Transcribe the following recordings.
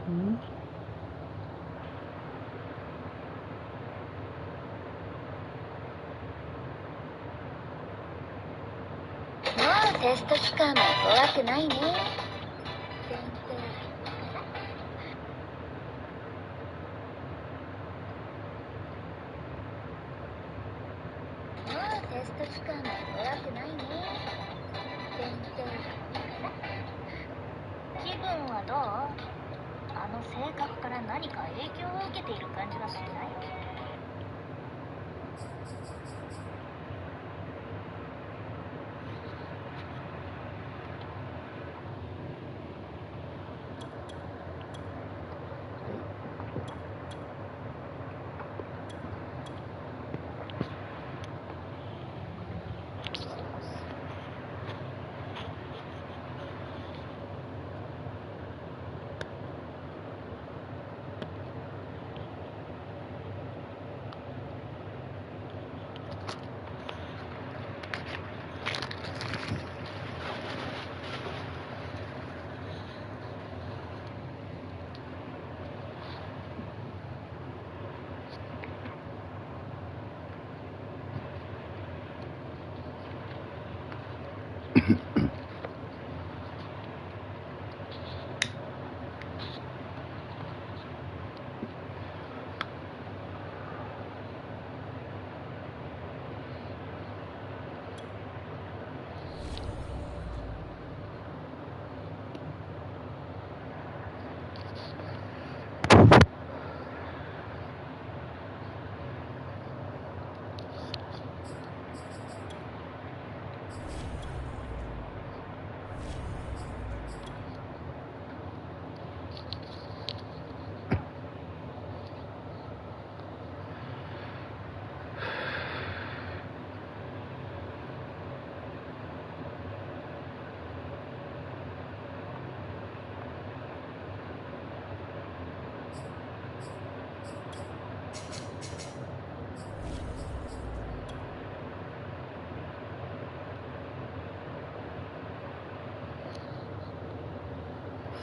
テスト期間も怖くないね。テスト期間も怖くないね。気分はどう？あの性格から何か影響を受けている感じはしない？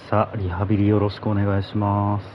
さあ、リハビリよろしくお願いします。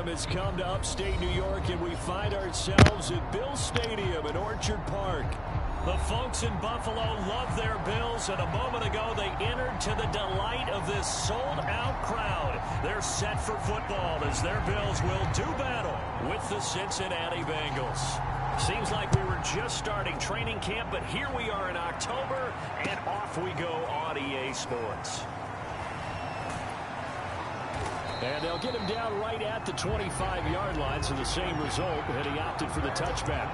Has come to upstate New York, and we find ourselves at Bills Stadium in Orchard Park. The folks in Buffalo love their Bills, and a moment ago they entered to the delight of this sold-out crowd. They're set for football as their Bills will do battle with the Cincinnati Bengals. Seems like we were just starting training camp, but here we are in October, and off we go on EA Sports. And they'll get him down right at the 25-yard line, so the same result, and he opted for the touchback.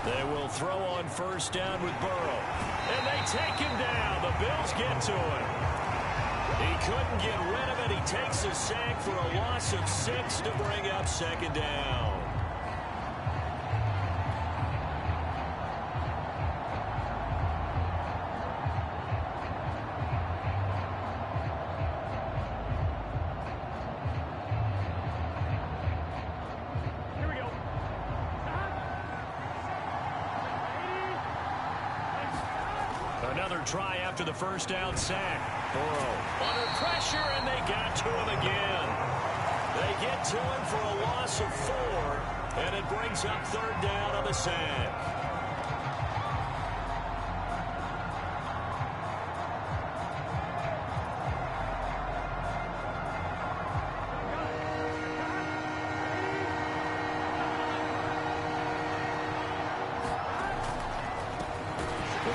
They will throw on first down with Burrow. And they take him down. The Bills get to him. He couldn't get rid of it. He takes a sack for a loss of 6 to bring up second down. Another try after the first down sack. Burrow under pressure, and they got to him again. They get to him for a loss of 4, and it brings up third down on the sack.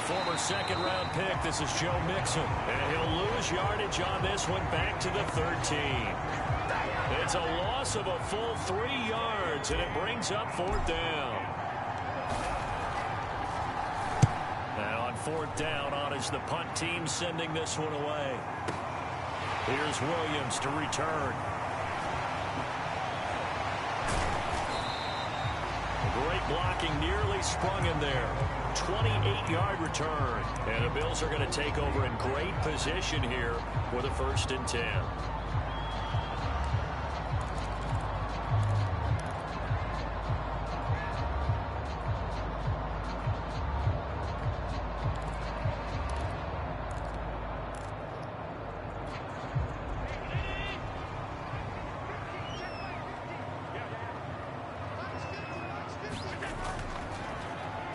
former second-round pick. This is Joe Mixon. And he'll lose yardage on this one back to the 13. It's a loss of a full 3 yards, and it brings up 4th down. And on 4th down, on is the punt team sending this one away. Here's Williams to return. Great blocking, nearly sprung him there. 28-yard return. And the Bills are going to take over in great position here with a 1st and 10.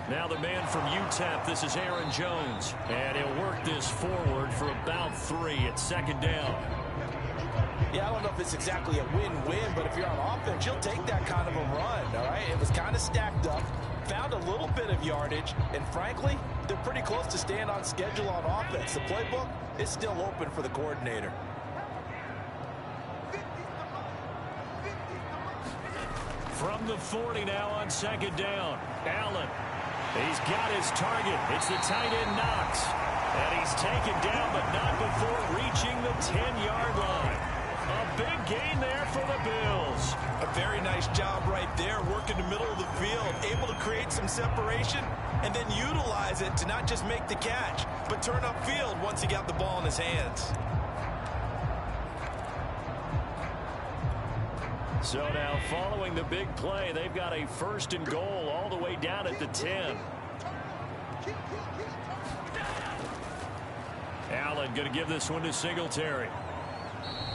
Now the man from UTEP, this is Aaron Jones. And he'll work this forward for about 3 at 2nd down. Yeah, I don't know if it's exactly a win-win, but if you're on offense, you'll take that kind of a run, all right? It was kind of stacked up, found a little bit of yardage, and frankly, they're pretty close to staying on schedule on offense. The playbook is still open for the coordinator. From the 40 now on 2nd down. Allen. He's got his target. It's the tight end Knox. And he's taken down, but not before reaching the 10-yard line. A big gain there for the Bills. A very nice job right there, working the middle of the field, able to create some separation, and then utilize it to not just make the catch, but turn upfield once he got the ball in his hands. So now following the big play, they've got a 1st and goal all the way down at the 10. Allen going to give this one to Singletary.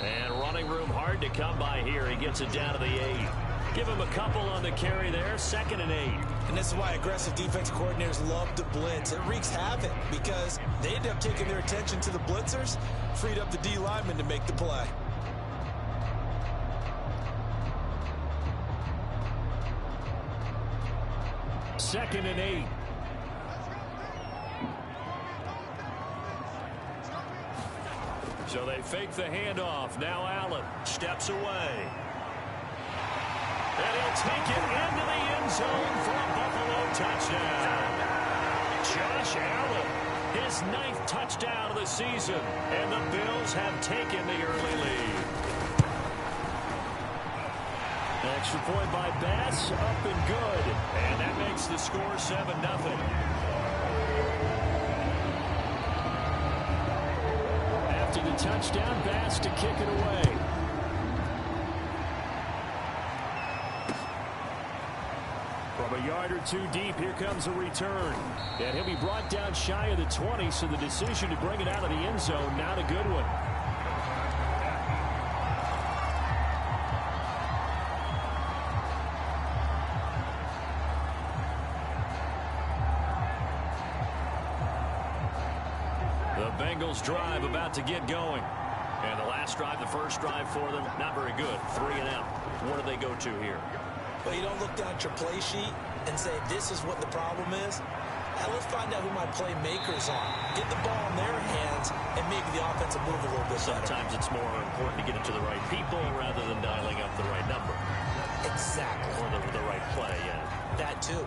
And running room hard to come by here. He gets it down to the 8. Give him a couple on the carry there. 2nd and 8. And this is why aggressive defense coordinators love to blitz. It wreaks havoc because they end up taking their attention to the blitzers, freed up the D lineman to make the play. Second and 8. So they fake the handoff. Now Allen steps away. And he'll take it into the end zone for a Buffalo touchdown. Josh Allen, his 9th touchdown of the season. And the Bills have taken the early lead. Extra point by Bass, up and good. And that makes the score 7-0. After the touchdown, Bass to kick it away. From a yard or 2 deep, here comes a return. And he'll be brought down shy of the 20, so the decision to bring it out of the end zone, not a good one. Bengals drive about to get going. And the last drive, the first drive for them, not very good. 3 and out. What do they go to here? Well, you don't look down at your play sheet and say, this is what the problem is. Now, let's find out who my playmakers are. Get the ball in their hands, and maybe the offense will move a little bit better. Sometimes it's more important to get it to the right people rather than dialing up the right number. Exactly. Or the right play, yeah. That, too.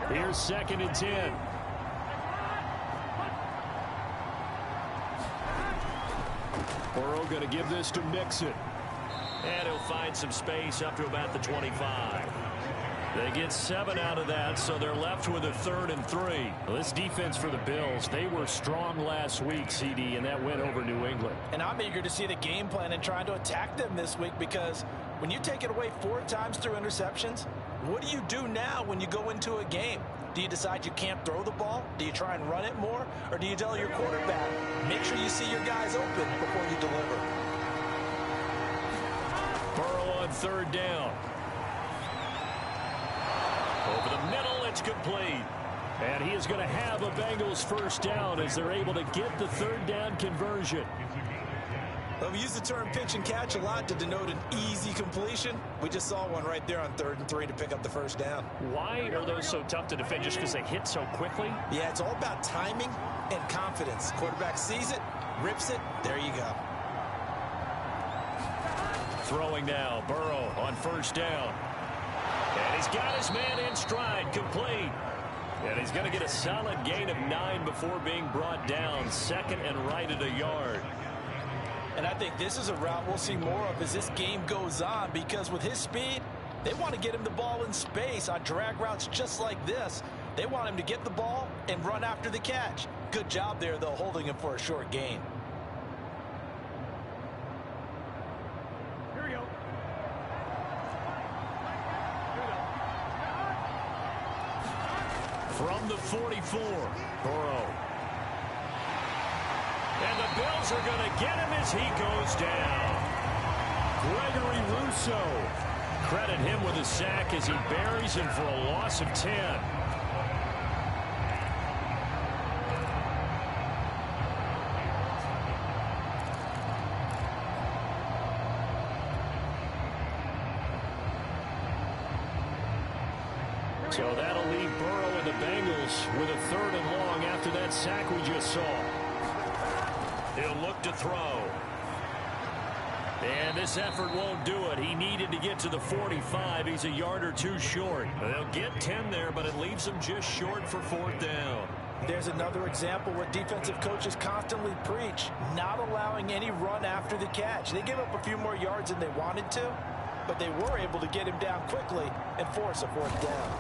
Here's 2nd and 10. Burrow going to give this to Mixon. And he'll find some space up to about the 25. They get 7 out of that, so they're left with a 3rd and 3. Well, this defense for the Bills, they were strong last week, CD, and that went over New England. And I'm eager to see the game plan and trying to attack them this week, because when you take it away 4 times through interceptions, what do you do now when you go into a game? Do you decide you can't throw the ball? Do you try and run it more? Or do you tell your quarterback, make sure you see your guys open before you deliver? Burrow on 3rd down. Over the middle, it's complete. And he is going to have a Bengals 1st down as they're able to get the 3rd down conversion. Well, we use the term pitch and catch a lot to denote an easy completion. We just saw one right there on 3rd and 3 to pick up the first down. Why are those so tough to defend? Just because they hit so quickly? Yeah, it's all about timing and confidence. Quarterback sees it, rips it, there you go. Throwing now, Burrow on 1st down. And he's got his man in stride, complete. And he's going to get a solid gain of 9 before being brought down. 2nd and right at a yard. And I think this is a route we'll see more of as this game goes on, because with his speed, they want to get him the ball in space on drag routes just like this. They want him to get the ball and run after the catch. Good job there, though, holding him for a short gain. From the 44, Burrow. And the Bills are going to get him as he goes down. Gregory Rousseau. Credit him with a sack as he buries him for a loss of 10. So that'll leave Burrow and the Bengals with a 3rd and long after that sack we just saw. He'll look to throw. And this effort won't do it. He needed to get to the 45. He's a yard or 2 short. They'll get 10 there, but it leaves him just short for 4th down. There's another example where defensive coaches constantly preach not allowing any run after the catch. They give up a few more yards than they wanted to, but they were able to get him down quickly and force a 4th down.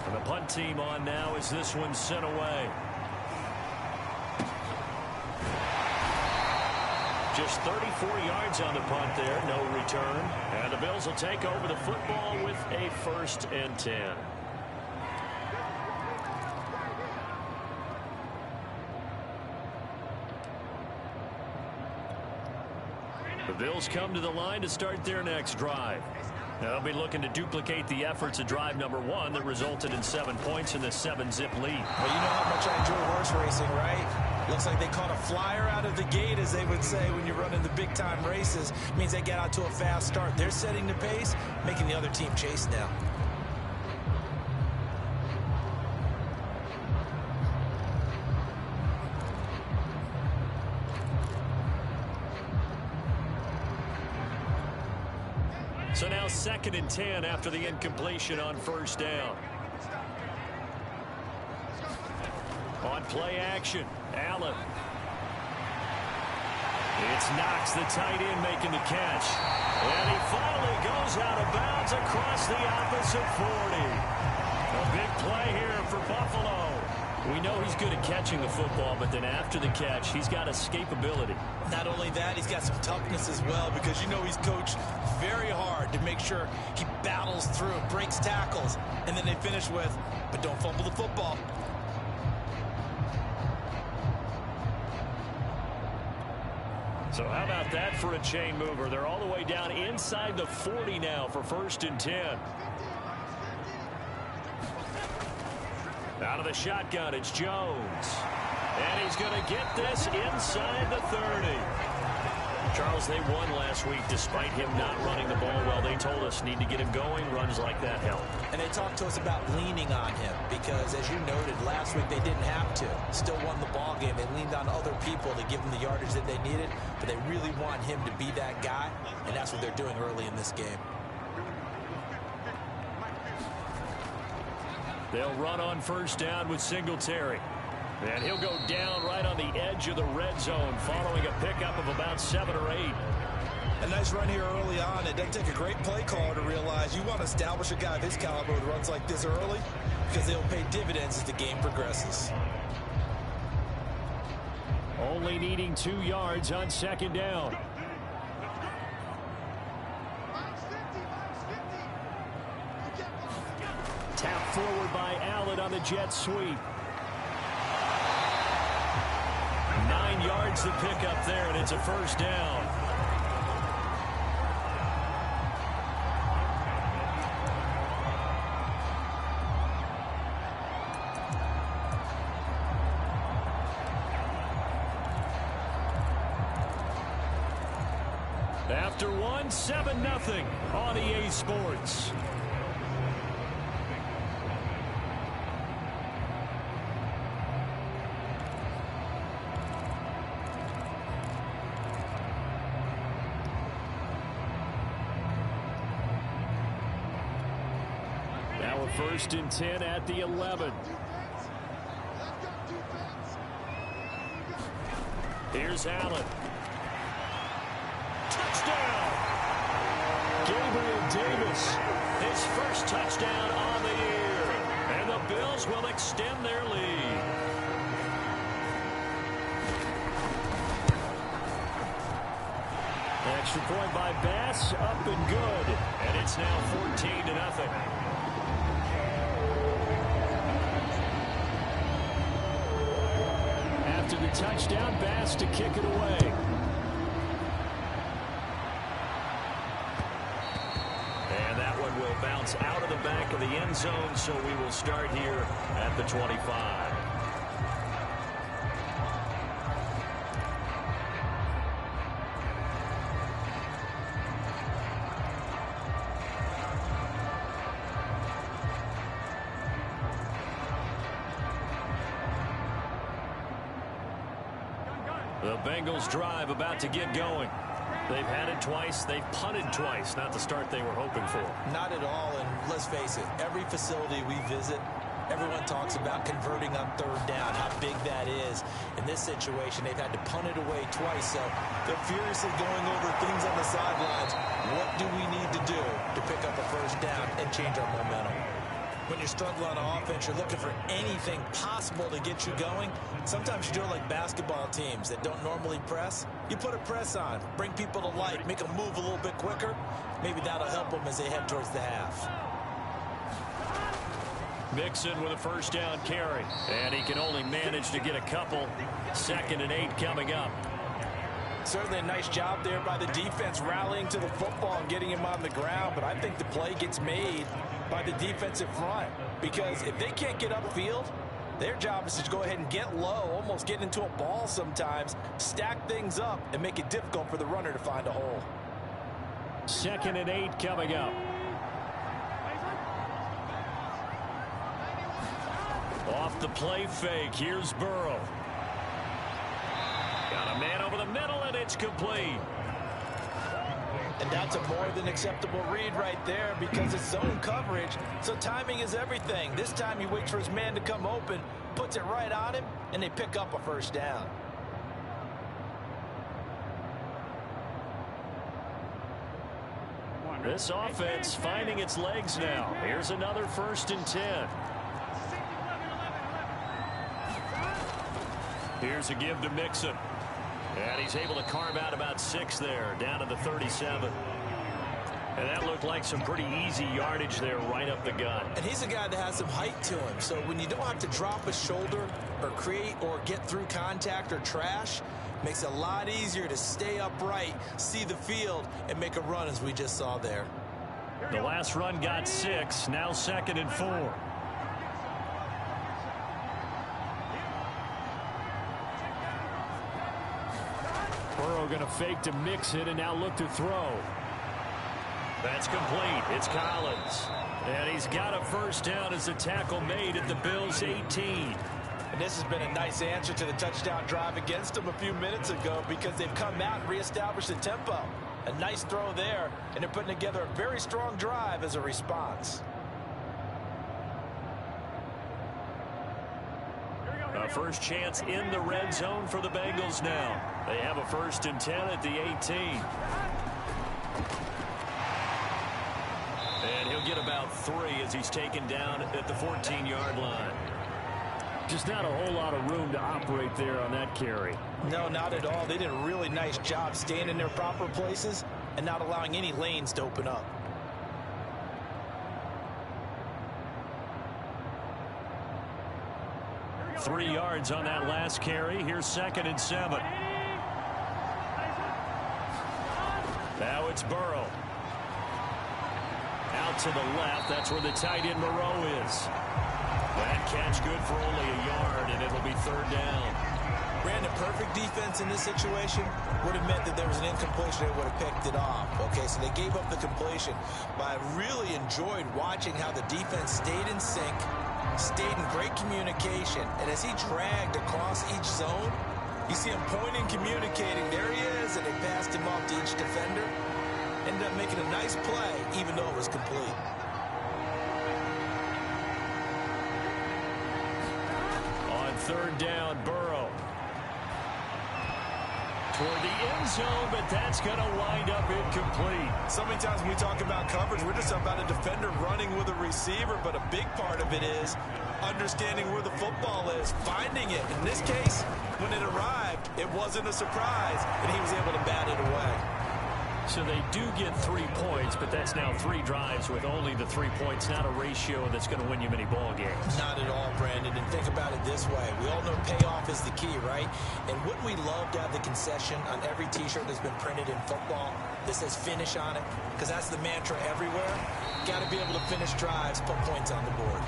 And the punt team on now as this one's sent away. Just 34 yards on the punt there, no return. And the Bills will take over the football with a 1st and 10. The Bills come to the line to start their next drive. They'll be looking to duplicate the efforts of drive number 1 that resulted in 7 points in the 7-zip lead. Well, you know how much I enjoy horse racing, right? Looks like they caught a flyer out of the gate, as they would say when you're running the big-time races. It means they get out to a fast start. They're setting the pace, making the other team chase now. So now 2nd and 10 after the incompletion on 1st down. On play action, Allen. It's Knox, the tight end, making the catch. And he finally goes out of bounds across the opposite 40. A big play here for Buffalo. We know he's good at catching the football, but then after the catch, he's got escapability. Not only that, he's got some toughness as well, because you know he's coached very hard to make sure he battles through, breaks tackles, and then they finish with, but don't fumble the football. So how about that for a chain mover? They're all the way down inside the 40 now for 1st and 10. Out of the shotgun, it's Jones. And he's going to get this inside the 30. Charles, they won last week despite him not running the ball well. They told us need to get him going. Runs like that help. And they talked to us about leaning on him because, as you noted, last week they didn't have to. Still won the ball game. They leaned on other people to give them the yardage that they needed, but they really want him to be that guy, and that's what they're doing early in this game. They'll run on 1st down with Singletary. And he'll go down right on the edge of the red zone following a pickup of about 7 or 8. A nice run here early on. It doesn't take a great play caller to realize you want to establish a guy of his caliber with runs like this early, because they'll pay dividends as the game progresses. Only needing 2 yards on 2nd down. Tap forward by Allen on the jet sweep. 9 yards to pick up there, and it's a 1st down. After one, 7-0 on EA Sports. Now a 1st and 10 at the 11. Here's Allen. Touchdown! Gabriel Davis, his first touchdown on the year. And the Bills will extend their lead. Extra point by Bass, up and good. And it's now 14-0. After the touchdown, Bass to kick it away. And that one will bounce out of the back of the end zone, so we will start here at the 25. The Bengals drive about to get going. They've had it twice. They've punted twice. Not the start they were hoping for. Not at all, and let's face it, every facility we visit, everyone talks about converting on 3rd down, how big that is. In this situation, they've had to punt it away twice, so they're furiously going over things on the sidelines. What do we need to do to pick up a 1st down and change our momentum? When you're struggling on offense, you're looking for anything possible to get you going. Sometimes you do it like basketball teams that don't normally press. You put a press on, bring people to life, make them move a little bit quicker. Maybe that'll help them as they head towards the half. Mixon with a 1st down carry. And he can only manage to get a couple. 2nd and 8 coming up. Certainly a nice job there by the defense rallying to the football and getting him on the ground. But I think the play gets made by the defensive front, because if they can't get upfield, their job is to go ahead and get low, almost get into a ball sometimes, stack things up, and make it difficult for the runner to find a hole. 2nd and 8 coming up. Off the play fake, here's Burrow. Got a man over the middle, and it's complete. And that's a more than acceptable read right there, because it's zone coverage, so timing is everything. This time he waits for his man to come open, puts it right on him, and they pick up a 1st down. This offense finding its legs now. Here's another 1st and 10. Here's a give to Mixon. And he's able to carve out about 6 there, down to the 37. And that looked like some pretty easy yardage there right up the gut. And he's a guy that has some height to him, so when you don't have to drop a shoulder or create or get through contact or trash, makes it a lot easier to stay upright, see the field, and make a run as we just saw there. The last run got 6, now 2nd and 4. Burrow going to fake to Mixon and now look to throw. That's complete. It's Collins. And he's got a 1st down as a tackle made at the Bills' 18. And this has been a nice answer to the touchdown drive against them a few minutes ago, because they've come out and reestablished the tempo. A nice throw there, and they're putting together a very strong drive as a response. A first chance in the red zone for the Bengals now. They have a 1st and 10 at the 18. And he'll get about 3 as he's taken down at the 14-yard line. Just not a whole lot of room to operate there on that carry. No, not at all. They did a really nice job staying in their proper places and not allowing any lanes to open up. Three yards on that last carry. Here's 2nd and 7. Now it's Burrow. Out to the left. That's where the tight end Moreau is. That catch good for only a yard, and it'll be 3rd down. Brandon, perfect defense in this situation would have meant that there was an incompletion. They would have picked it off. Okay, so they gave up the completion. But I really enjoyed watching how the defense stayed in sync, stayed in great communication. And as he dragged across each zone, you see him pointing, communicating. There he is, and they passed him off to each defender. Ended up making a nice play, even though it was complete. On third down, Burrow. Toward the end zone, but that's going to wind up incomplete. So many times when we talk about coverage, we're just about a defender running with a receiver, but a big part of it is understanding where the football is, finding it. In this case, when it arrived, it wasn't a surprise, and he was able to bat it away. So they do get 3 points, but that's now 3 drives with only the 3 points, not a ratio that's going to win you many ball games. Not at all, Brandon. And think about it this way. We all know payoff is the key, right? And wouldn't we love to have the concession on every T-shirt that's been printed in football that says finish on it? Because that's the mantra everywhere. Got to be able to finish drives, put points on the board.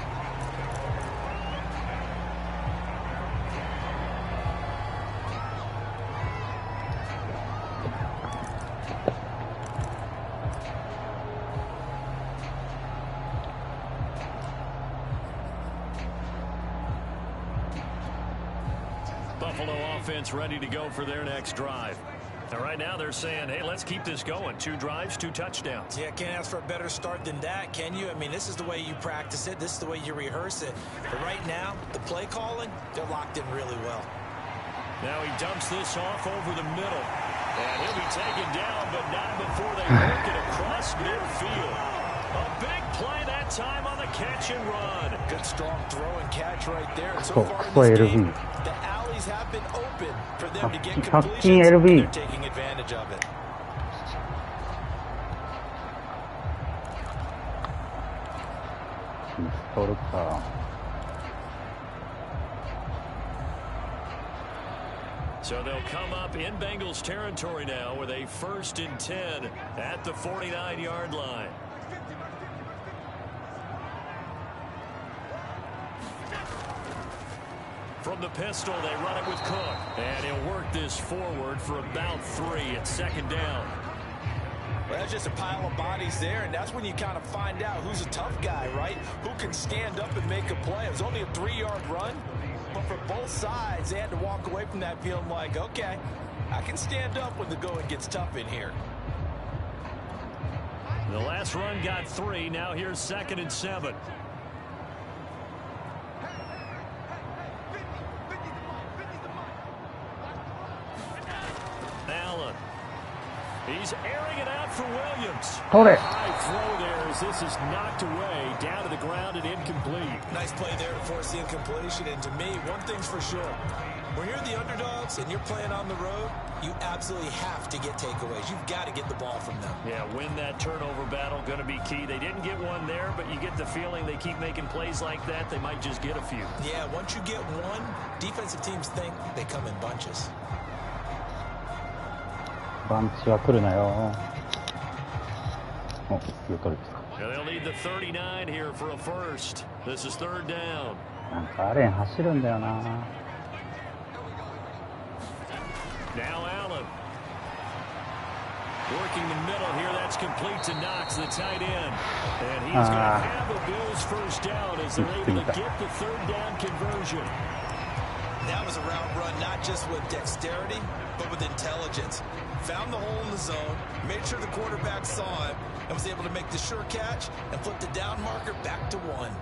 Buffalo offense ready to go for their next drive. And right now they're saying, hey, let's keep this going. 2 drives, 2 touchdowns. Yeah, can't ask for a better start than that, can you? I mean, this is the way you practice it. This is the way you rehearse it. But right now, the play calling, they're locked in really well. Now he dumps this off over the middle. And he'll be taken down, but not before they work it across midfield. A big play that time on the catch and run. Good strong throw and catch right there. So far in this game, the alleys have been open for them to get completions. They're taking advantage of it. So they'll come up in Bengals territory now with a 1st and 10 at the 49-yard line. From the pistol, they run it with Cook. And he'll work this forward for about 3 at 2nd down. Well, that's just a pile of bodies there, and that's when you kind of find out who's a tough guy, right? Who can stand up and make a play. It was only a 3-yard run, but for both sides, they had to walk away from that feeling like, okay, I can stand up when the going gets tough in here. The last run got 3. Now here's 2nd and 7. Allen. He's airing it out for Williams. Hold it. High throw there as this is knocked away, down to the ground and incomplete. Nice play there to force the incompletion. And to me, one thing's for sure. When you're the underdogs and you're playing on the road, you absolutely have to get takeaways. You've got to get the ball from them. Yeah, win that turnover battle, going to be key. They didn't get one there, but you get the feeling they keep making plays like that, they might just get a few. Yeah, once you get one, defensive teams think they come in bunches. バンチは来るなよ。お、言う通りですか。 They'll need the 39 here for a first. This is 3rd down. なんかアレン走るんだよな。 Now Allen. Working the middle here. That's complete to Knox, the tight end. And he's going to have a Bills 1st down as they're able to get the 3rd down conversion. That was a route run, not just with dexterity, but with intelligence. Found the hole in the zone, made sure the quarterback saw him, and was able to make the sure catch and flip the down marker back to 1.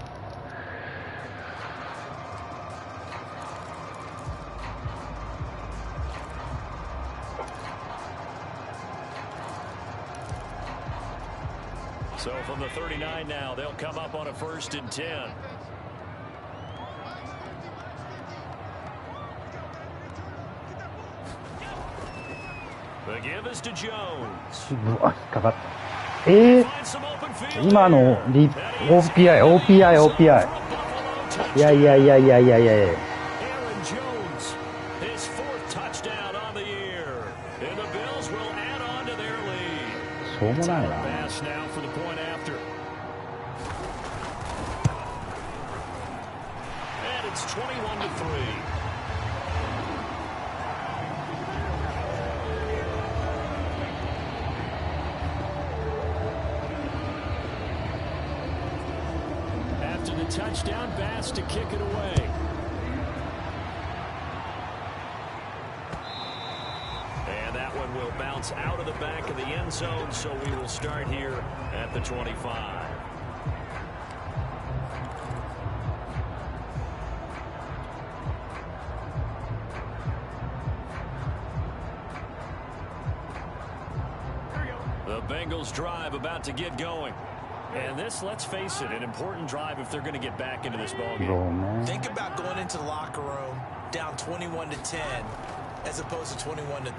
So from the 39 now, they'll come up on a 1st and 10. The give is to Jones. うわ、引っかかった。今のOPI。いや。Aaron Jones, his 4th touchdown on the year. And the Bills will add on to their lead. しょうもないな。 Pass now for the point after. And it's 21-3. touchdown pass to kick it away. And that one will bounce out of the back of the end zone, so we will start here at the 25. The Bengals drive about to get going. And this, let's face it, an important drive if they're going to get back into this ballgame. Think about going into the locker room down 21-10 as opposed to 21-3.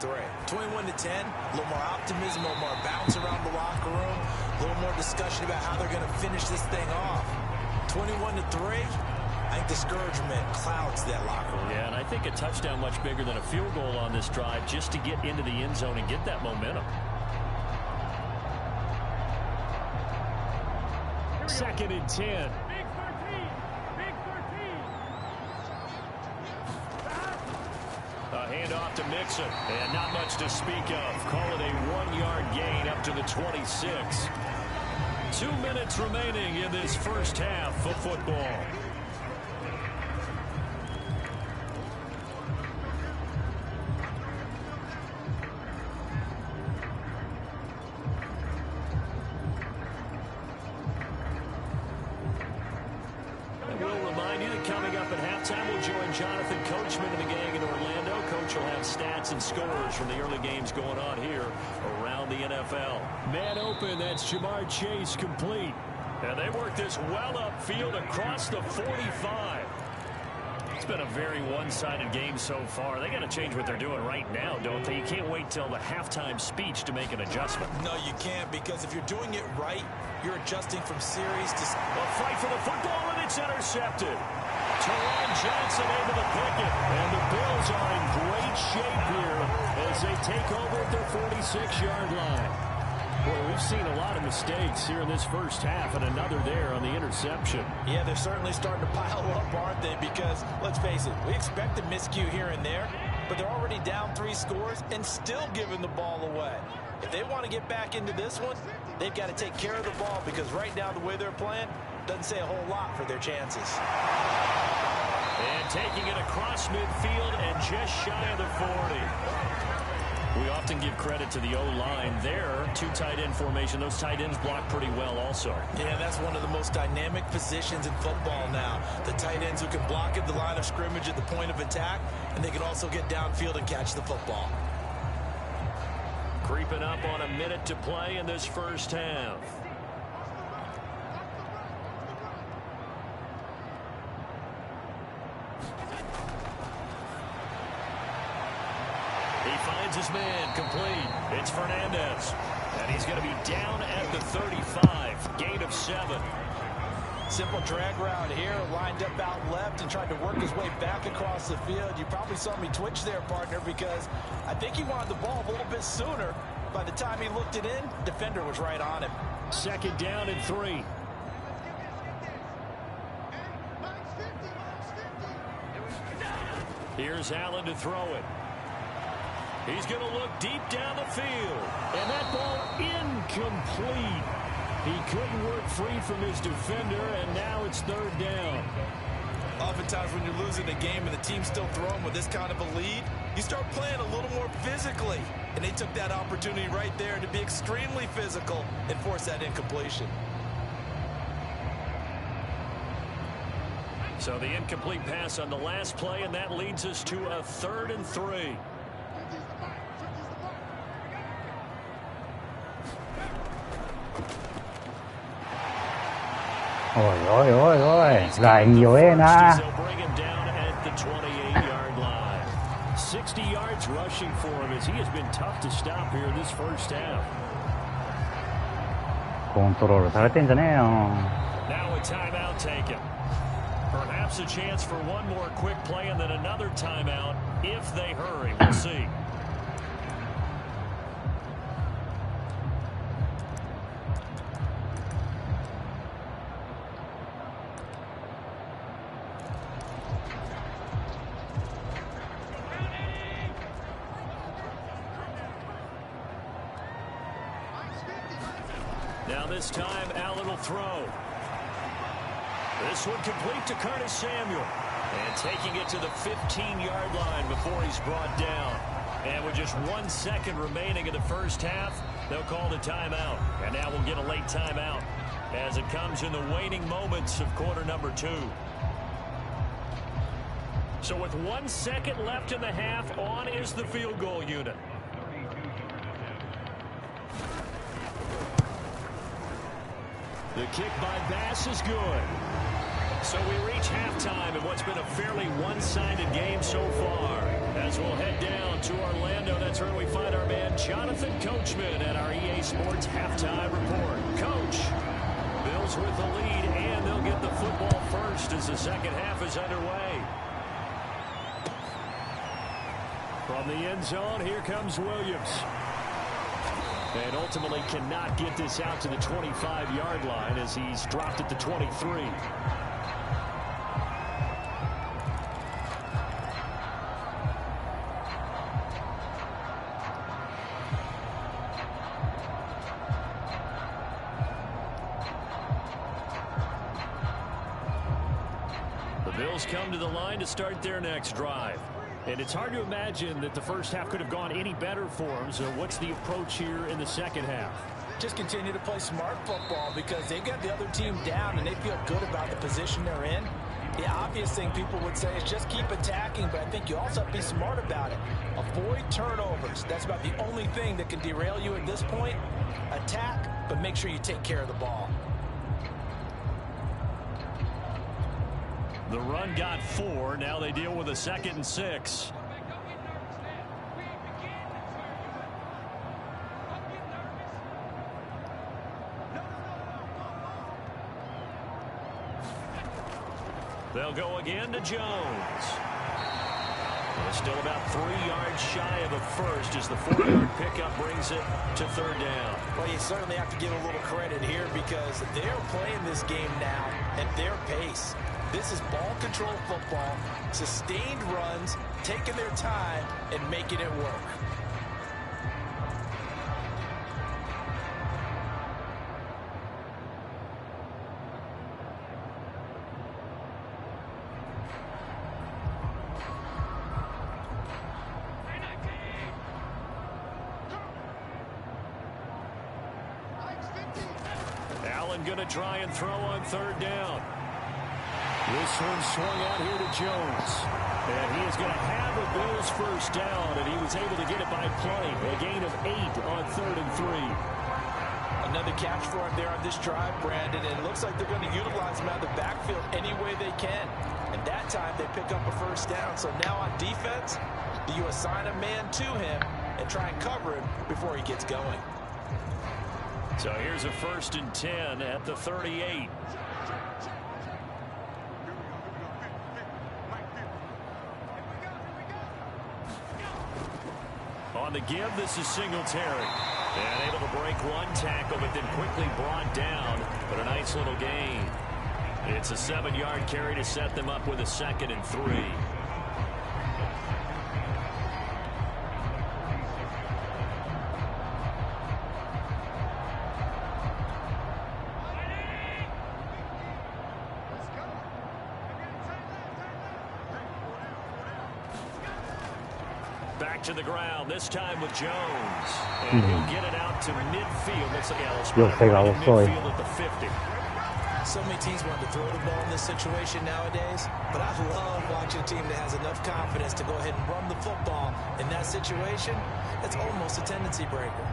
21-10, a little more optimism, a little more bounce around the locker room, a little more discussion about how they're going to finish this thing off. 21-3, I think discouragement clouds that locker room. Yeah, and I think a touchdown much bigger than a field goal on this drive just to get into the end zone and get that momentum. Second and 10. Big 13. Big 13. A handoff to Mixon, and not much to speak of. Call it a 1-yard gain up to the 26. 2 minutes remaining in this first half of football. Jonathan Coachman and the gang in Orlando. Coach will have stats and scores from the early games going on here around the NFL. Man open, that's Jamar Chase complete. And they work this well upfield across the 45. It's been a very one-sided game so far. They got to change what they're doing right now, don't they? You can't wait till the halftime speech to make an adjustment. No, you can't, because if you're doing it right, you're adjusting from series to... A fight for the football, and it's intercepted. Teron Johnson able to pick it, and the Bills are in great shape here as they take over at their 46-yard line. Boy, we've seen a lot of mistakes here in this first half, and another there on the interception. Yeah, they're certainly starting to pile up, aren't they? Because, let's face it, we expect a miscue here and there, but they're already down 3 scores and still giving the ball away. If they want to get back into this one, they've got to take care of the ball, because right now the way they're playing doesn't say a whole lot for their chances. And taking it across midfield and just shy of the 40. We often give credit to the O-line there. 2 tight end formation. Those tight ends block pretty well also. Yeah, that's one of the most dynamic positions in football now. The tight ends who can block at the line of scrimmage at the point of attack, and they can also get downfield and catch the football. Creeping up on a minute to play in this first half. He finds his man complete. It's Fernandez. And he's going to be down at the 35. Gain of 7. Simple drag route here, lined up out left and tried to work his way back across the field. You probably saw me twitch there, partner, because I think he wanted the ball a little bit sooner. By the time he looked it in, defender was right on him. Second down and 3. Here's Allen to throw it. He's going to look deep down the field. And that ball incomplete. He couldn't work free from his defender, and now it's 3rd down. Oftentimes when you're losing a game and the team's still throwing with this kind of a lead, you start playing a little more physically. And they took that opportunity right there to be extremely physical and force that incompletion. So the incomplete pass on the last play, and that leads us to a 3rd and 3.ライン弱えな。 Bring him down at the 28-yard line. 60 yards rushing for him as he has been tough to stop here in this first half. コントロールされてんじゃねえよ。 Now a timeout taken. Perhaps a chance for one more quick play and then another timeout if they hurry. We'll see. Now this time, Allen will throw. This one complete to Curtis Samuel. And taking it to the 15-yard line before he's brought down. And with just 1 second remaining in the first half, they'll call the timeout. And now we'll get a late timeout as it comes in the waning moments of quarter number 2. So with 1 second left in the half, on is the field goal unit. The kick by Bass is good. So we reach halftime in what's been a fairly one-sided game so far. As we'll head down to Orlando, that's where we find our man Jonathan Coachman at our EA Sports Halftime Report. Coach, Bills with the lead, and they'll get the football first as the second half is underway. From the end zone, here comes Williams. And ultimately cannot get this out to the 25-yard line as he's dropped at the 23. The Bills come to the line to start their next drive. And it's hard to imagine that the first half could have gone any better for them. So what's the approach here in the second half? Just continue to play smart football because they got the other team down and they feel good about the position they're in. The obvious thing people would say is just keep attacking, but I think you also have to be smart about it. Avoid turnovers. That's about the only thing that can derail you at this point. Attack, but make sure you take care of the ball. The run got 4. Now they deal with a 2nd and 6. They'll go again to Jones. Well, still about 3 yards shy of a first as the 4-yard pickup brings it to 3rd down. Well, you certainly have to give a little credit here because they're playing this game now at their pace. This is ball control football, sustained runs, taking their time, and making it work. Allen going to try and throw on 3rd down. This one swung out here to Jones. And he is going to have a Bills first down, and he was able to get it by play. A gain of 8 on 3rd and 3. Another catch for him there on this drive, Brandon. And it looks like they're going to utilize him out of the backfield any way they can. And that time they pick up a first down. So now on defense, do you assign a man to him and try and cover him before he gets going? So here's a 1st and 10 at the 38. On the give, this is Singletary. And able to break 1 tackle, but then quickly brought down. But a nice little gain. It's a 7-yard carry to set them up with a 2nd and 3. Back to the ground, this time with Jones. And he'll get it out to midfield. Looks like midfield at the 50. So many teams want to throw the ball in this situation nowadays, but I love watching a team that has enough confidence to go ahead and run the football. In that situation, it's almost a tendency breaker.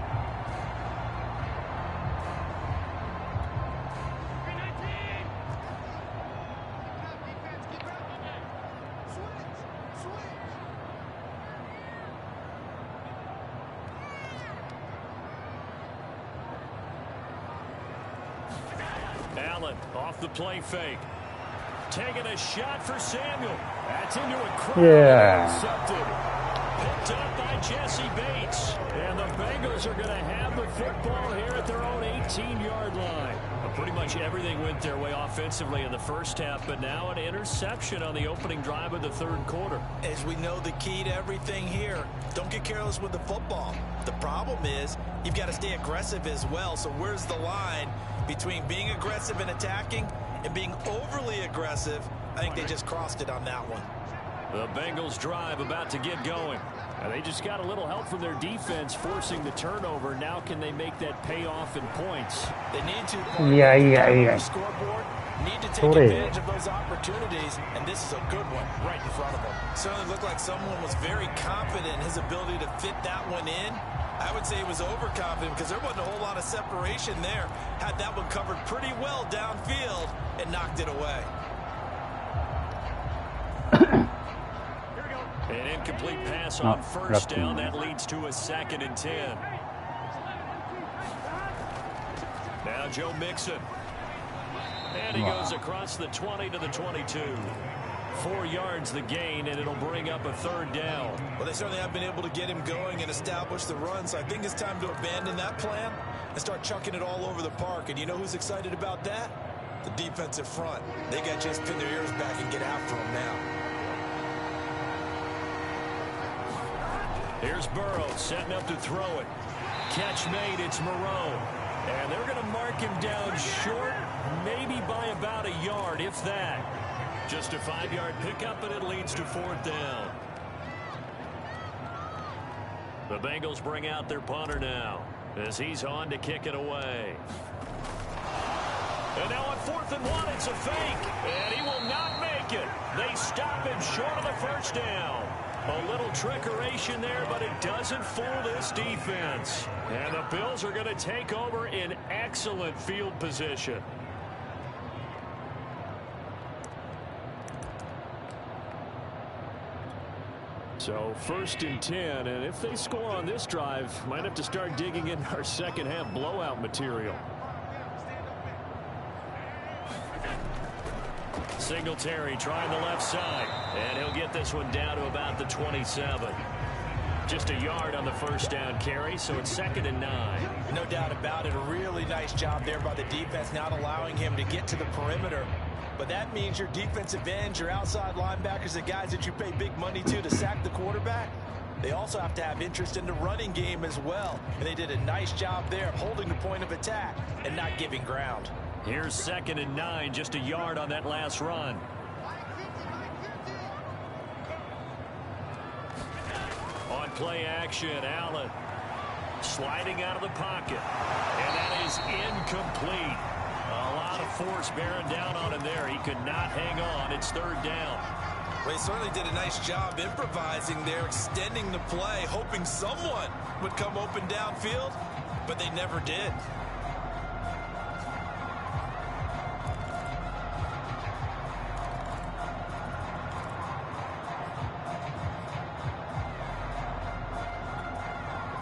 Allen off the play fake. Taking a shot for Samuel. That's into a crowd. Intercepted. Picked up by Jesse Bates. And the Bengals are going to have the football here at their own 18-yard line. Well, pretty much everything went their way offensively in the first half, but now an interception on the opening drive of the third quarter. As we know, the key to everything here, don't get careless with the football. The problem is you've got to stay aggressive as well. So where's the line between being aggressive and attacking and being overly aggressive? I think they just crossed it on that one. The Bengals drive about to get going. Now, they just got a little help from their defense forcing the turnover. Now can they make that pay off in points? They need to. Scoreboard. Need to take advantage of those opportunities, and this is a good one right in front of them. Certainly looked like someone was very confident in his ability to fit that one in. I would say he was overconfident because there wasn't a whole lot of separation there. Had that one covered pretty well downfield and knocked it away. An incomplete pass on first down. That leads to a 2nd and 10. Now Joe Mixon. And he goes across the 20 to the 22. 4 yards the gain, and it'll bring up a 3rd down. Well, they certainly have been able to get him going and establish the run, so I think it's time to abandon that plan and start chucking it all over the park. And you know who's excited about that? The defensive front. They got to just pin their ears back and get after him now. Here's Burrow setting up to throw it. Catch made, it's Moreau. And they're going to mark him down short, maybe by about a yard, if that. Just a 5-yard pickup, and it leads to 4th down. The Bengals bring out their punter now as he's on to kick it away. And now on 4th and 1, it's a fake. And he will not make it. They stop him short of the 1st down. A little trickeration there, but it doesn't fool this defense. And the Bills are going to take over in excellent field position. So 1st and 10, and if they score on this drive, might have to start digging in our second half blowout material. Singletary trying the left side, and he'll get this one down to about the 27. Just a yard on the 1st down carry, so it's 2nd and 9. No doubt about it. A really nice job there by the defense, not allowing him to get to the perimeter. But that means your defensive ends, your outside linebackers, the guys that you pay big money to sack the quarterback, they also have to have interest in the running game as well. And they did a nice job there of holding the point of attack and not giving ground. Here's 2nd and 9, just a yard on that last run. On play action, Allen sliding out of the pocket. And that is incomplete. A lot of force bearing down on him there. He could not hang on. It's 3rd down. Well, he certainly did a nice job improvising there, extending the play, hoping someone would come open downfield, but they never did.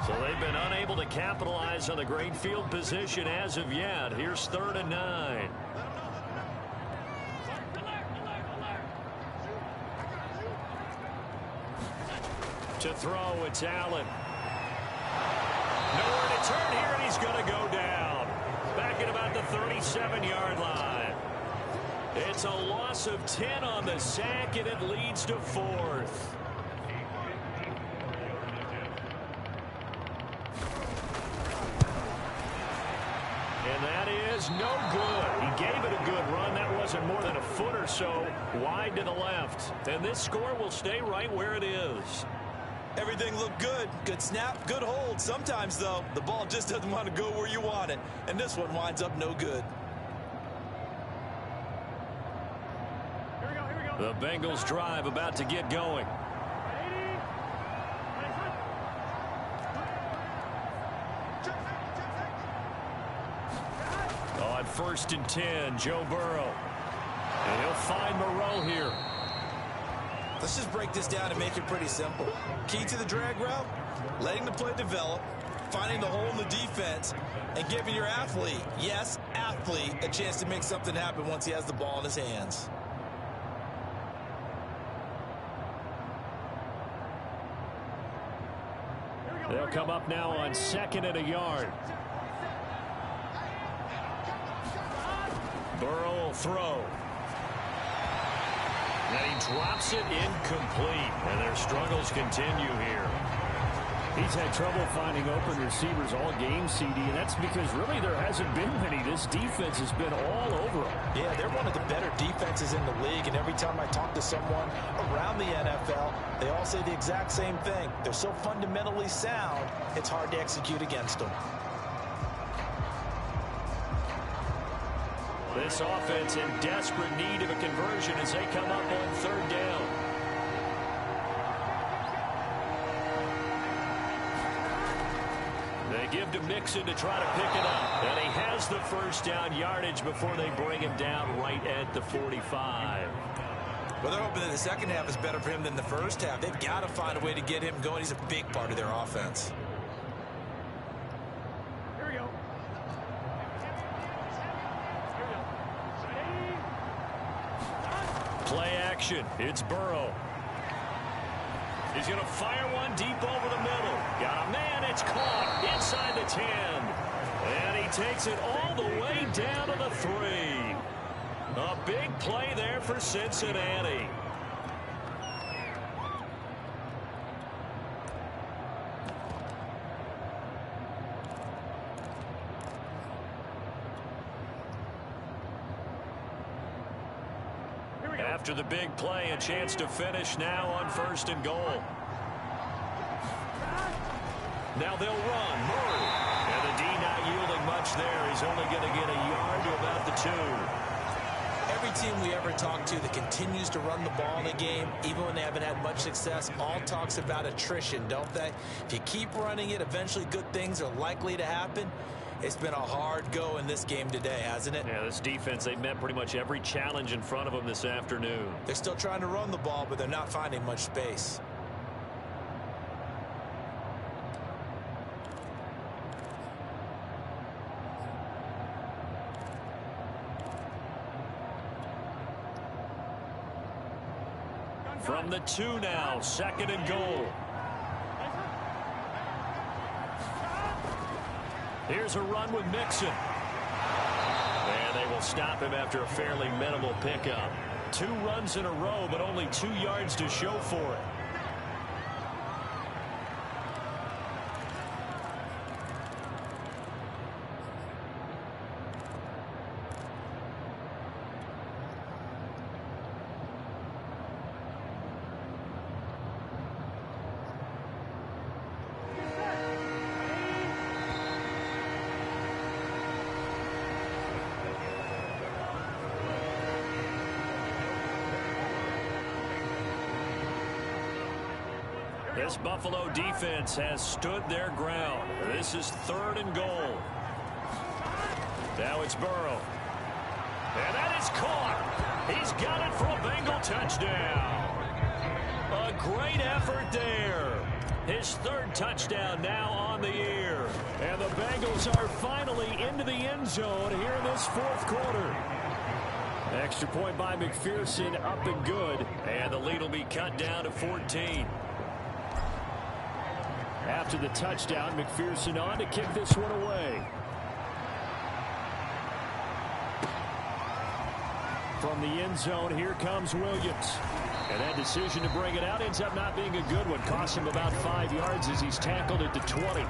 So they've been unable to capitalize on the great field position as of yet. Here's 3rd and 9. To throw, it's Allen. Nowhere to turn here, and he's going to go down. Back at about the 37-yard line. It's a loss of 10 on the sack, and it leads to 4th. And that is no good. He gave it a good run. That wasn't more than a foot or so wide to the left. And this score will stay right where it is. Everything looked good. Good snap, good hold. Sometimes, though, the ball just doesn't want to go where you want it. And this one winds up no good. Here we go. The Bengals drive about to get going. On 1st and 10, Joe Burrow. And he'll find Moreau here. Let's just break this down and make it pretty simple. Key to the drag route, letting the play develop, finding the hole in the defense, and giving your athlete, yes, athlete, a chance to make something happen once he has the ball in his hands. They'll come up now on 2nd and a yard. Burrow will throw. And he drops it incomplete. And their struggles continue here. He's had trouble finding open receivers all game, CD, and that's because really there hasn't been many. This defense has been all over them. Yeah, they're one of the better defenses in the league, and every time I talk to someone around the NFL, they all say the exact same thing. They're so fundamentally sound, it's hard to execute against them. This offense in desperate need of a conversion as they come up on third down. They give to Mixon to try to pick it up. And he has the first down yardage before they bring him down right at the 45. Well, they're hoping that the second half is better for him than the first half. They've got to find a way to get him going. He's a big part of their offense. Here we go. Play action. It's Burrow. He's going to fire one deep over the middle. Got a man. It's caught inside the 10. And he takes it all the way down to the 3. A big play there for Cincinnati. After the big play, a chance to finish now on 1st and goal. Now they'll run. Murray. And the D not yielding much there. He's only going to get a yard to about the 2. Every team we ever talk to that continues to run the ball in a game, even when they haven't had much success, all talks about attrition, don't they? If you keep running it, eventually good things are likely to happen. It's been a hard go in this game today, hasn't it? Yeah, this defense, they've met pretty much every challenge in front of them this afternoon. They're still trying to run the ball, but they're not finding much space. From the 2 now, 2nd and goal. Here's a run with Mixon. And they will stop him after a fairly minimal pickup. 2 runs in a row, but only 2 yards to show for it. This Buffalo defense has stood their ground. This is 3rd and goal. Now it's Burrow. And that is caught. He's got it for a Bengal touchdown. A great effort there. His 3rd touchdown now on the year. And the Bengals are finally into the end zone here in this 4th quarter. Extra point by McPherson, up and good. And the lead will be cut down to 14. After the touchdown, McPherson on to kick this one away. From the end zone, here comes Williams. And that decision to bring it out ends up not being a good one. Costs him about 5 yards as he's tackled at the 20.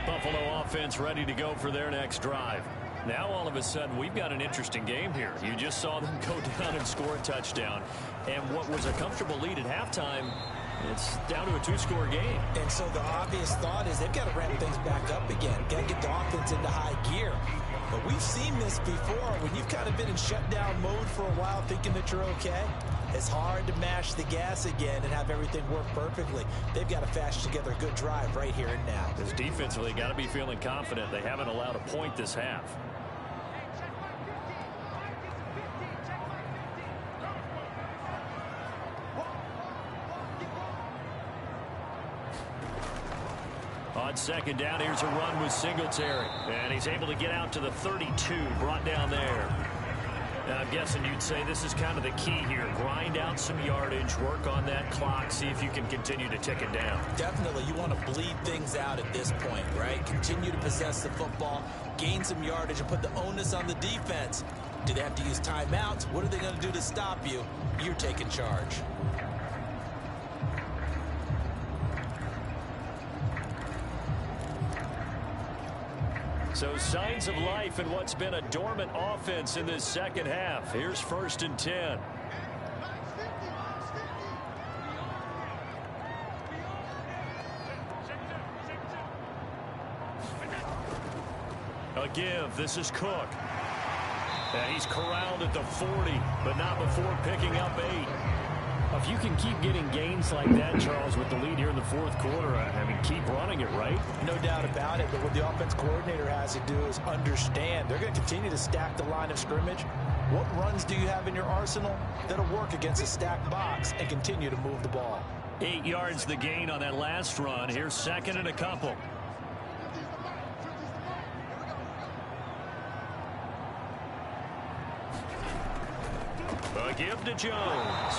Buffalo offense ready to go for their next drive. Now all of a sudden we've got an interesting game here. You just saw them go down and score a touchdown. And what was a comfortable lead at halftime, it's down to a 2-score game. And so the obvious thought is they've got to ramp things back up again. Got to get the offense into high gear. But we've seen this before. When you've kind of been in shutdown mode for a while thinking that you're okay, it's hard to mash the gas again and have everything work perfectly. They've got to fashion together a good drive right here and now. Because defensively, got to be feeling confident. They haven't allowed a point this half. On On second down, here's a run with Singletary. And he's able to get out to the 32, brought down there. And I'm guessing you'd say this is kind of the key here. Grind out some yardage, work on that clock, see if you can continue to tick it down. Definitely, you want to bleed things out at this point, right? Continue to possess the football, gain some yardage, and put the onus on the defense. Do they have to use timeouts? What are they going to do to stop you? You're taking charge. So signs of life in what's been a dormant offense in this second half. Here's 1st and 10. A give. This is Cook. And he's corralled at the 40, but not before picking up 8. If you can keep getting gains like that, Charles, with the lead here in the 4th quarter, I mean, keep running it, right? No doubt about it, but what the offense coordinator has to do is understand they're going to continue to stack the line of scrimmage. What runs do you have in your arsenal that'll work against a stacked box and continue to move the ball? 8 yards the gain on that last run. Here's 2nd and a couple. A give to Jones.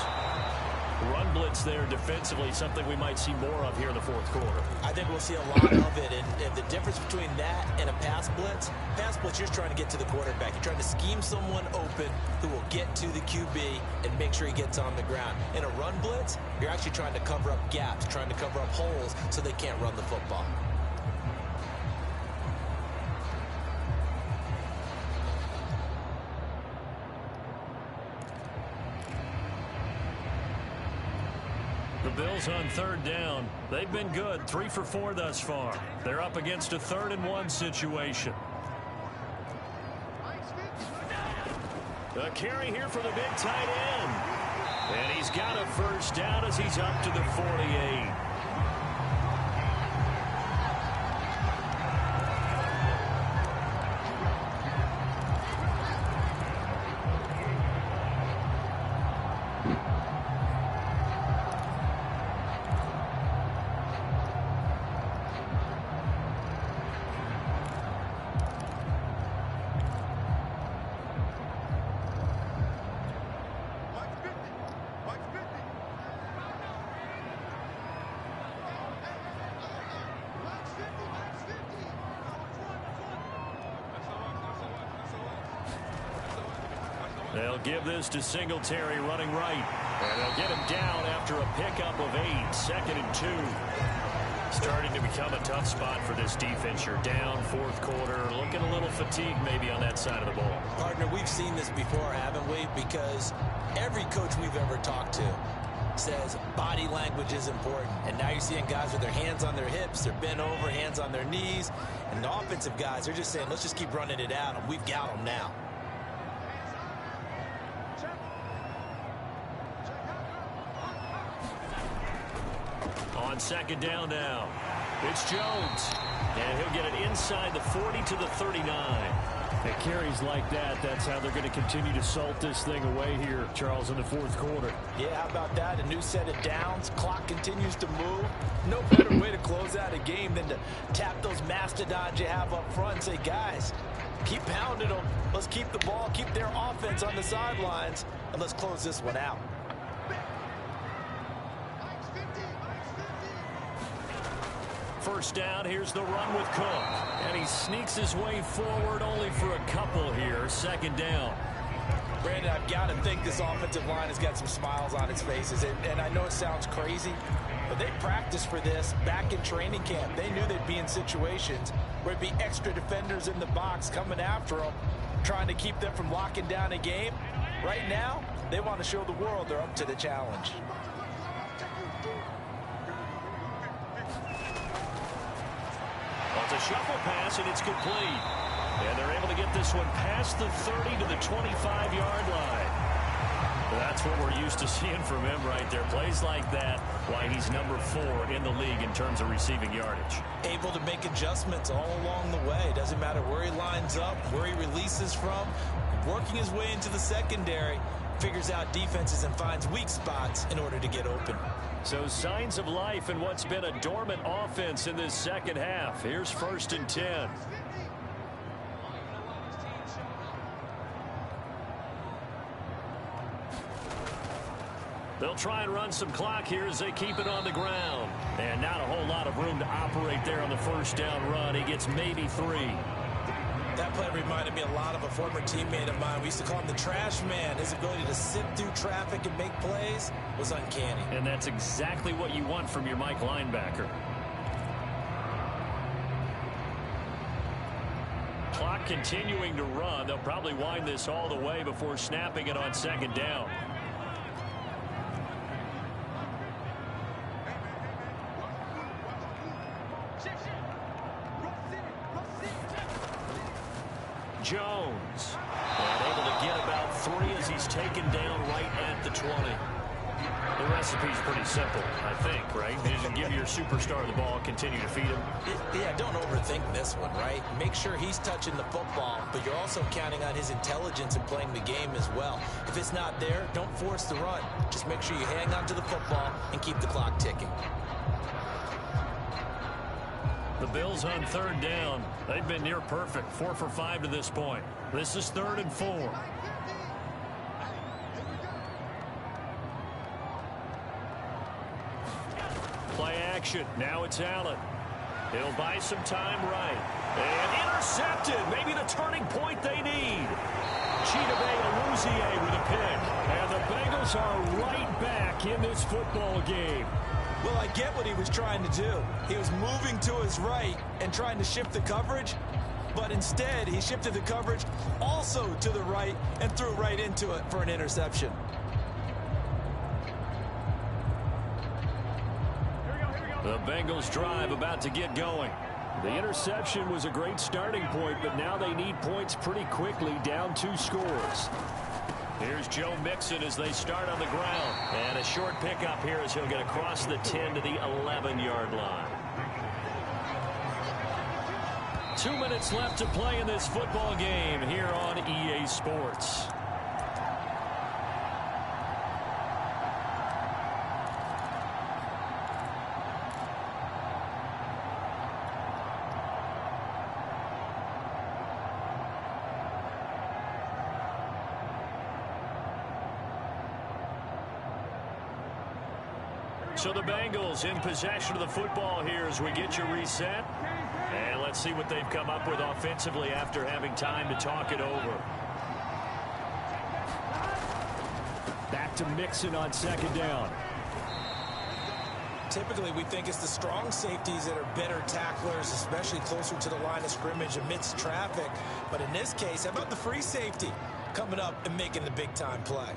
Run blitz there defensively, something we might see more of here in the 4th quarter. I think we'll see a lot of it, and the difference between that and a pass blitz, you're trying to get to the quarterback. You're trying to scheme someone open who will get to the QB and make sure he gets on the ground. In a run blitz, you're actually trying to cover up gaps, trying to cover up holes so they can't run the football. The Bills on 3rd down. They've been good, 3 for 4 thus far. They're up against a 3rd and 1 situation. A carry here for the big tight end. And he's got a 1st down as he's up to the 48. They'll give this to Singletary running right. And they'll get him down after a pickup of 8. 2nd and 2. Starting to become a tough spot for this defense. You're down 4th quarter. Looking a little fatigued maybe on that side of the ball. Partner, we've seen this before, haven't we? Because every coach we've ever talked to says body language is important. And now you're seeing guys with their hands on their hips. They're bent over, hands on their knees. And the offensive guys, they're just saying, let's just keep running it out. And we've got them now. On 2nd down now. It's Jones. And he'll get it inside the 40 to the 39. At carries like that, that's how they're going to continue to salt this thing away here, Charles, in the 4th quarter. Yeah, how about that? A new set of downs. Clock continues to move. No better way to close out a game than to tap those mastodons you have up front and say, guys, keep pounding them. Let's keep the ball, keep their offense on the sidelines, and let's close this one out. First down, here's the run with Cook. And he sneaks his way forward only for a couple here. 2nd down. Brandon, I've got to think this offensive line has got some smiles on its faces. And I know it sounds crazy, but they practiced for this back in training camp. They knew they'd be in situations where it'd be extra defenders in the box coming after them, trying to keep them from locking down a game. Right now, they want to show the world they're up to the challenge. It's a shuffle pass, and it's complete. And they're able to get this one past the 30 to the 25-yard line. That's what we're used to seeing from him right there. Plays like that, why he's number 4 in the league in terms of receiving yardage. Able to make adjustments all along the way. Doesn't matter where he lines up, where he releases from. Working his way into the secondary, figures out defenses and finds weak spots in order to get open. So signs of life in what's been a dormant offense in this second half. Here's 1st and 10. They'll try and run some clock here as they keep it on the ground. And not a whole lot of room to operate there on the 1st down run. He gets maybe 3. That play reminded me a lot of a former teammate of mine. We used to call him the trash man. His ability to sift through traffic and make plays was uncanny. And that's exactly what you want from your Mike linebacker. Clock continuing to run. They'll probably wind this all the way before snapping it on 2nd down. Jones, and able to get about 3 as he's taken down right at the 20. The recipe's pretty simple, I think, right? You just give your superstar the ball, continue to feed him. Yeah, don't overthink this one, right? Make sure he's touching the football, but you're also counting on his intelligence in playing the game as well. If it's not there, don't force the run. Just make sure you hang on to the football and keep the clock ticking. The Bills on 3rd down. They've been near perfect. 4 for 5 to this point. This is 3rd and 4. Play action. Now it's Allen. He'll buy some time right. And intercepted. Maybe the turning point they need. Chidobe Awuzie with a pick. And the Bengals are right back in this football game. Well, I get what he was trying to do. He was moving to his right and trying to shift the coverage, but instead he shifted the coverage also to the right and threw right into it for an interception. The Bengals drive about to get going. The interception was a great starting point, but now they need points pretty quickly, down 2 scores. Here's Joe Mixon as they start on the ground. And a short pickup here as he'll get across the 10 to the 11-yard line. 2 minutes left to play in this football game here on EA Sports. So the Bengals in possession of the football here as we get you reset. And let's see what they've come up with offensively after having time to talk it over. Back to Mixon on 2nd down. Typically, we think it's the strong safeties that are better tacklers, especially closer to the line of scrimmage amidst traffic. But in this case, how about the free safety coming up and making the big-time play?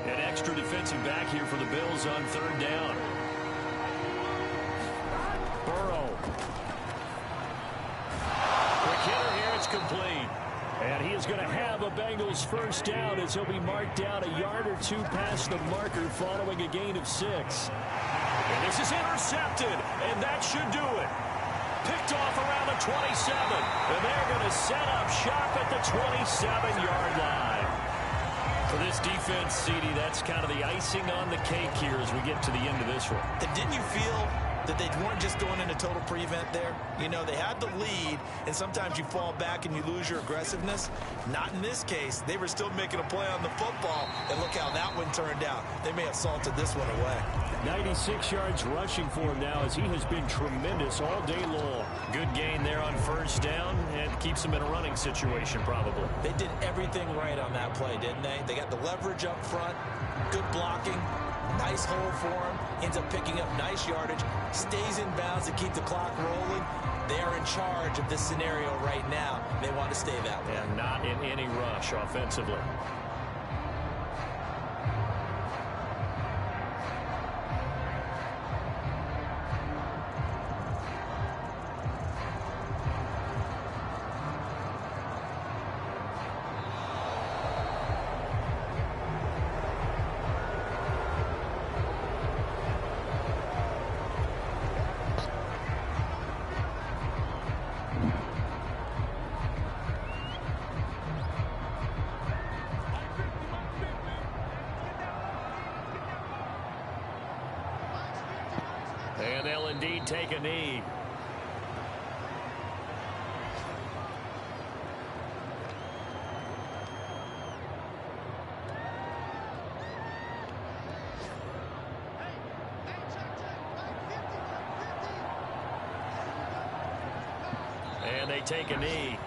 An extra defensive back here for the Bills on 3rd down. Burrow. Quick hitter here, it's complete. And he is going to have a Bengals 1st down as he'll be marked down a yard or 2 past the marker following a gain of 6. And this is intercepted, and that should do it. Picked off around the 27, and they're going to set up shop at the 27-yard line. For this defense, CD, that's kind of the icing on the cake here as we get to the end of this one. And didn't you feel that they weren't just going into total prevent there? You know, they had the lead, and sometimes you fall back and you lose your aggressiveness. Not in this case. They were still making a play on the football, and look how that one turned out. They may have salted this one away. 96 yards rushing for him now as he has been tremendous all day long. Good gain there on 1st down and keeps him in a running situation probably. They did everything right on that play, didn't they? They got the leverage up front, good blocking, nice hole for him, ends up picking up nice yardage, stays in bounds to keep the clock rolling. They are in charge of this scenario right now. They want to stay that way. And not in any rush offensively. And they'll indeed take a knee. And they take a knee.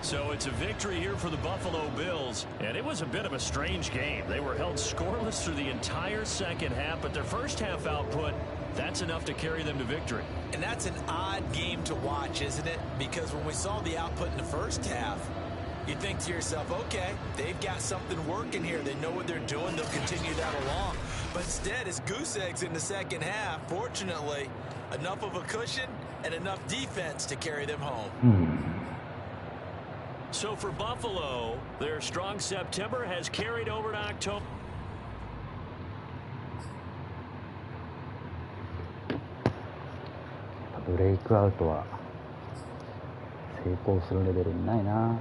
So it's a victory here for the Buffalo Bills, and it was a bit of a strange game. They were held scoreless through the entire second half, but their first half output, that's enough to carry them to victory. And that's an odd game to watch, isn't it? Because when we saw the output in the first half, you think to yourself, okay, they've got something working here. They know what they're doing. They'll continue that along. But instead, it's goose eggs in the second half. Fortunately, enough of a cushion and enough defense to carry them home. So for Buffalo, their strong September has carried over to October. ブレイクアウトは成功するレベルにないな。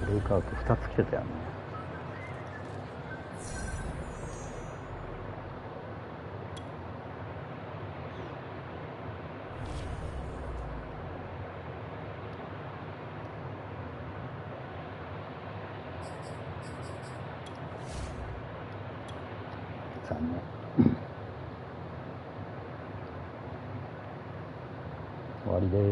ブレイクアウト2つ来てたよね。残念。終わりです。